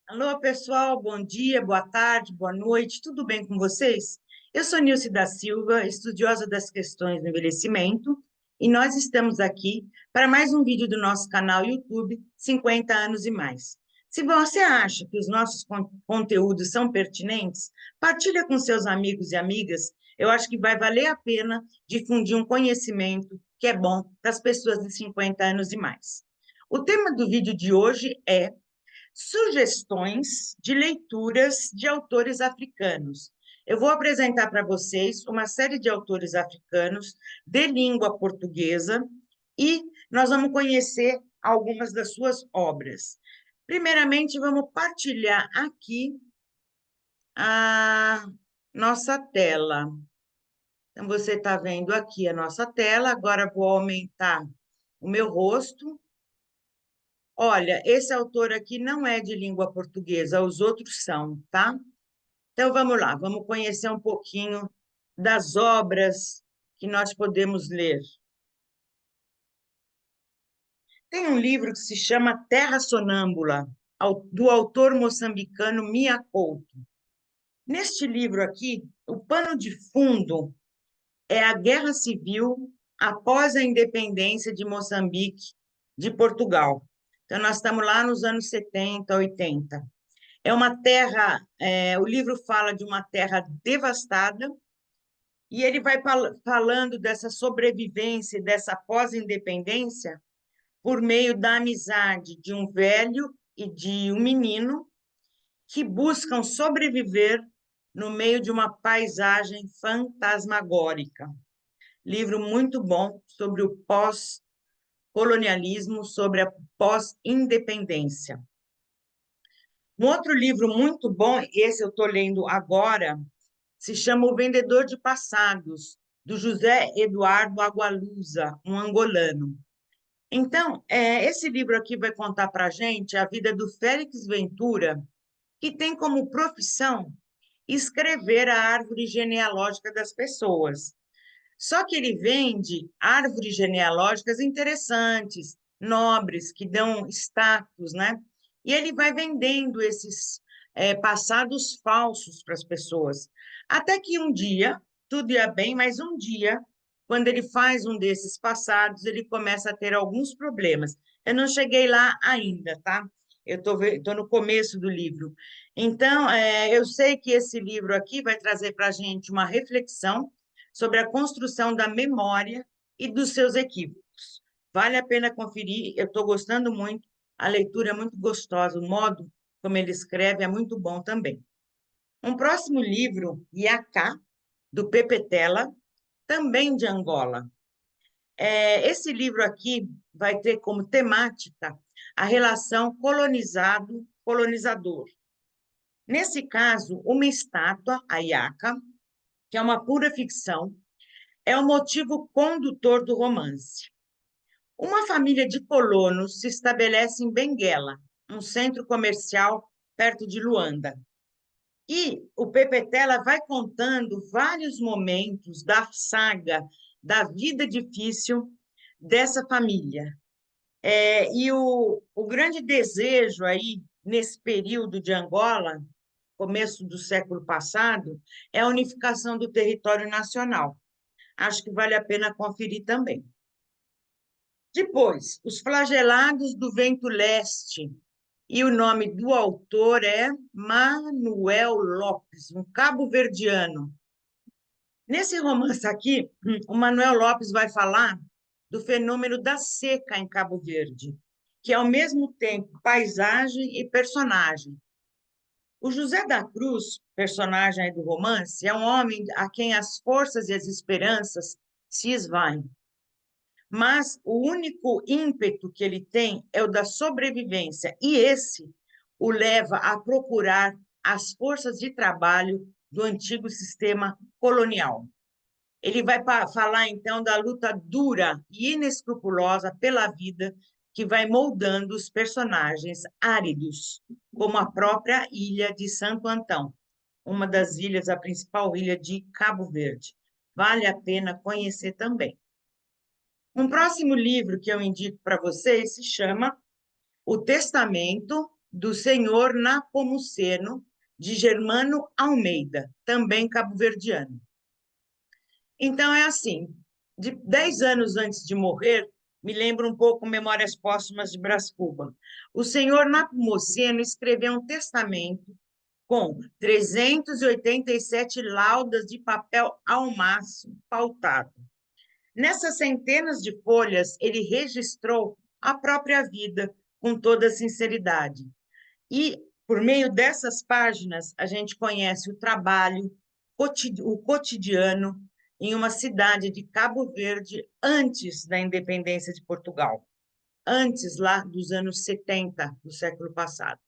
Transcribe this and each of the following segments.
Alô, pessoal, bom dia, boa tarde, boa noite, tudo bem com vocês? Eu sou Nilce da Silva, estudiosa das questões do envelhecimento, e nós estamos aqui para mais um vídeo do nosso canal YouTube 50 anos e mais. Se você acha que os nossos conteúdos são pertinentes, partilha com seus amigos e amigas. Eu acho que vai valer a pena difundir um conhecimento que é bom para as pessoas de 50 anos e mais. O tema do vídeo de hoje é sugestões de leituras de autores africanos. Eu vou apresentar para vocês uma série de autores africanos de língua portuguesa e nós vamos conhecer algumas das suas obras. Primeiramente, vamos partilhar aqui a nossa tela. Então, você está vendo aqui a nossa tela, agora vou aumentar o meu rosto. Olha, esse autor aqui não é de língua portuguesa, os outros são, tá? Então vamos lá, vamos conhecer um pouquinho das obras que nós podemos ler. Tem um livro que se chama Terra Sonâmbula, do autor moçambicano Mia Couto. Neste livro aqui, o pano de fundo é a Guerra Civil após a independência de Moçambique de Portugal. Então, nós estamos lá nos anos 70, 80. É uma terra, o livro fala de uma terra devastada, e ele vai falando dessa sobrevivência, dessa pós-independência, por meio da amizade de um velho e de um menino que buscam sobreviver no meio de uma paisagem fantasmagórica. Livro muito bom sobre o pós-colonialismo, sobre a pós-independência. Um outro livro muito bom, esse eu estou lendo agora, se chama O Vendedor de Passados, do José Eduardo Agualusa, um angolano. Então, esse livro aqui vai contar para a gente a vida do Félix Ventura, que tem como profissão escrever a árvore genealógica das pessoas. Só que ele vende árvores genealógicas interessantes, nobres, que dão status, né? E ele vai vendendo esses passados falsos para as pessoas. Até que um dia, tudo ia bem, mas um dia, quando ele faz um desses passados, ele começa a ter alguns problemas. Eu não cheguei lá ainda, tá? Eu estou no começo do livro. Então, eu sei que esse livro aqui vai trazer para a gente uma reflexão sobre a construção da memória e dos seus equívocos. Vale a pena conferir, eu estou gostando muito, a leitura é muito gostosa, o modo como ele escreve é muito bom também. Um próximo livro, Iacá, do Pepe Tela, também de Angola. Esse livro aqui vai ter como temática a relação colonizado-colonizador. Nesse caso, uma estátua, a Iaca, que é uma pura ficção, é o motivo condutor do romance. Uma família de colonos se estabelece em Benguela, um centro comercial perto de Luanda. E o Pepetela vai contando vários momentos da saga, da vida difícil dessa família. E o grande desejo aí, nesse período de Angola, começo do século passado, é a unificação do território nacional. Acho que vale a pena conferir também. Depois, Os Flagelados do Vento Leste, e o nome do autor é Manuel Lopes, um cabo-verdiano. Nesse romance aqui, o Manuel Lopes vai falar do fenômeno da seca em Cabo Verde, que é ao mesmo tempo paisagem e personagem. O José da Cruz, personagem aí do romance, é um homem a quem as forças e as esperanças se esvaem. Mas o único ímpeto que ele tem é o da sobrevivência, e esse o leva a procurar as forças de trabalho do antigo sistema colonial. Ele vai falar, então, da luta dura e inescrupulosa pela vida que vai moldando os personagens áridos, como a própria ilha de Santo Antão, uma das ilhas, a principal ilha de Cabo Verde. Vale a pena conhecer também. Um próximo livro que eu indico para vocês se chama O Testamento do senhor Napomuceno de Germano Almeida, também cabo-verdiano. Então, é assim, de 10 anos antes de morrer, me lembro um pouco Memórias Póstumas de Brás Cubas. O senhor Napomuceno escreveu um testamento com 387 laudas de papel almaço pautado. Nessas centenas de folhas, ele registrou a própria vida com toda sinceridade. E, por meio dessas páginas, a gente conhece o trabalho, o cotidiano, em uma cidade de Cabo Verde antes da independência de Portugal, antes lá dos anos 70 do século passado.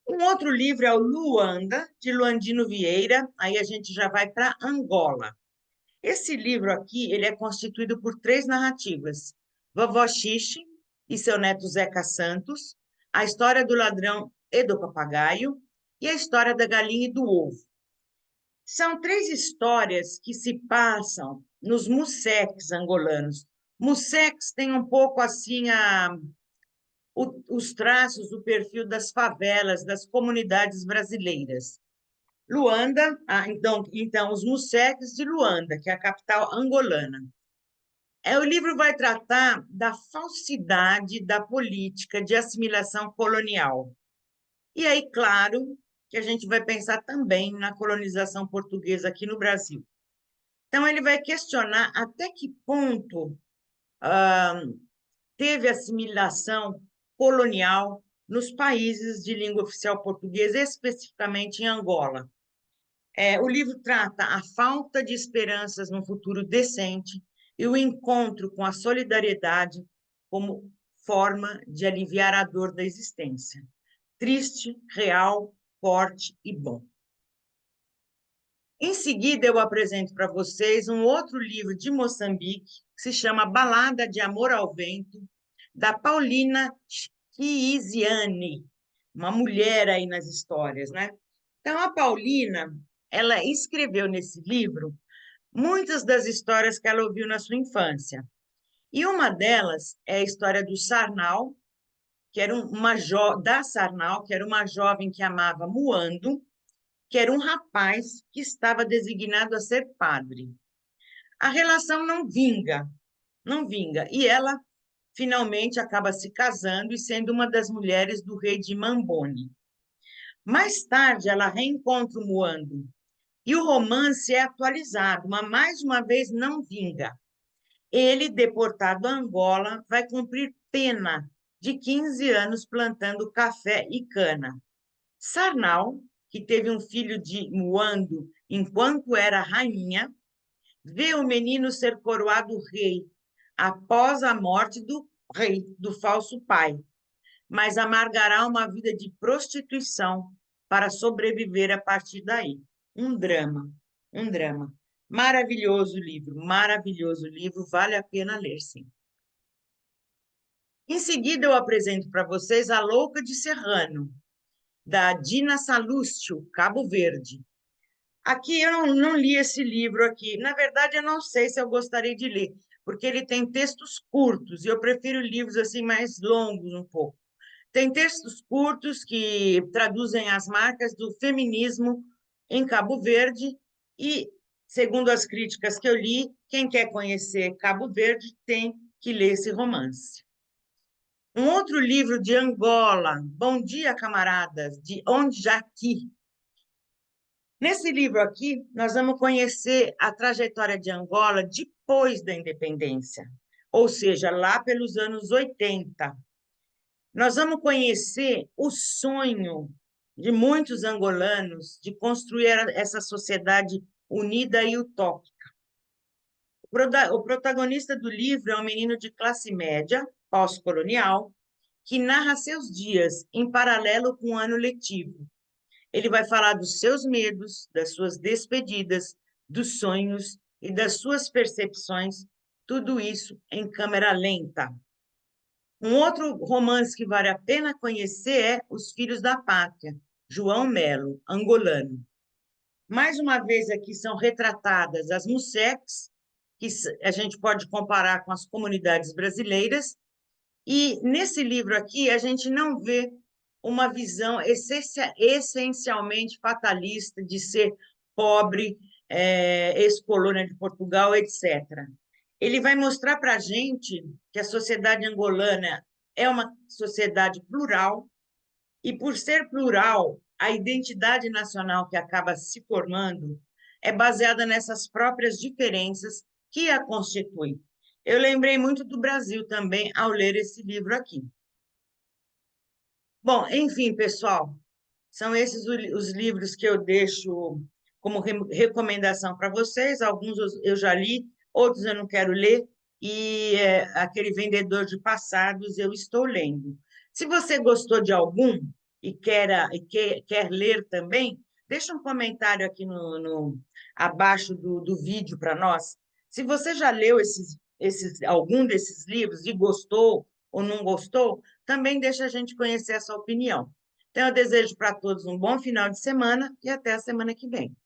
Um outro livro é o Luanda, de Luandino Vieira, aí a gente já vai para Angola. Esse livro aqui, ele é constituído por 3 narrativas: Vovó Xixe e seu neto Zeca Santos, a história do ladrão e do papagaio e a história da galinha e do ovo. São 3 histórias que se passam nos museques angolanos. Museques tem um pouco assim os traços, o perfil das favelas, das comunidades brasileiras. Luanda, então os museques de Luanda, que é a capital angolana. O livro vai tratar da falsidade da política de assimilação colonial. E aí, claro, que a gente vai pensar também na colonização portuguesa aqui no Brasil. Então, ele vai questionar até que ponto teve assimilação colonial nos países de língua oficial portuguesa, especificamente em Angola. O livro trata a falta de esperanças num futuro decente e o encontro com a solidariedade como forma de aliviar a dor da existência. Triste, real, forte e bom. Em seguida, eu apresento para vocês um outro livro de Moçambique, que se chama Balada de Amor ao Vento, da Paulina Chiziane, uma mulher aí nas histórias, né? Então, a Paulina, ela escreveu nesse livro muitas das histórias que ela ouviu na sua infância. E uma delas é a história do Sarnal, que era da Sarnal, que era uma jovem que amava Muando, que era um rapaz que estava designado a ser padre. A relação não vinga, não vinga, e ela finalmente acaba se casando e sendo uma das mulheres do rei de Mambone. Mais tarde, ela reencontra o Muando, e o romance é atualizado, mas mais uma vez não vinga. Ele, deportado a Angola, vai cumprir pena de 15 anos plantando café e cana. Sarnal, que teve um filho de Muando enquanto era rainha, vê o menino ser coroado rei após a morte do rei, do falso pai, mas amargará uma vida de prostituição para sobreviver a partir daí. Um drama, um drama. Maravilhoso livro, vale a pena ler, sim. Em seguida, eu apresento para vocês A Louca de Serrano, da Dina Salúcio, Cabo Verde. Aqui eu não li esse livro aqui. Na verdade, eu não sei se eu gostaria de ler, porque ele tem textos curtos e eu prefiro livros assim mais longos um pouco. Tem textos curtos que traduzem as marcas do feminismo em Cabo Verde e, segundo as críticas que eu li, quem quer conhecer Cabo Verde tem que ler esse romance. Um outro livro de Angola, Bom Dia, Camaradas, de Ondjaki. Nesse livro aqui, nós vamos conhecer a trajetória de Angola depois da independência, ou seja, lá pelos anos 80. Nós vamos conhecer o sonho de muitos angolanos de construir essa sociedade unida e utópica. O protagonista do livro é um menino de classe média, pós-colonial, que narra seus dias em paralelo com o ano letivo. Ele vai falar dos seus medos, das suas despedidas, dos sonhos e das suas percepções, tudo isso em câmera lenta. Um outro romance que vale a pena conhecer é Os Filhos da Pátria, João Melo, angolano. Mais uma vez aqui são retratadas as museques, que a gente pode comparar com as comunidades brasileiras, e nesse livro aqui a gente não vê uma visão essencialmente fatalista de ser pobre, ex-colônia de Portugal, etc. Ele vai mostrar para a gente que a sociedade angolana é uma sociedade plural, e por ser plural, a identidade nacional que acaba se formando é baseada nessas próprias diferenças que a constituem. Eu lembrei muito do Brasil também ao ler esse livro aqui. Bom, enfim, pessoal, são esses os livros que eu deixo como recomendação para vocês. Alguns eu já li, outros eu não quero ler, e aquele Vendedor de Passados eu estou lendo. Se você gostou de algum e quer ler também, deixa um comentário aqui abaixo do vídeo para nós. Se você já leu algum desses livros e gostou ou não gostou, também deixa a gente conhecer a sua opinião. Então, eu desejo para todos um bom final de semana e até a semana que vem.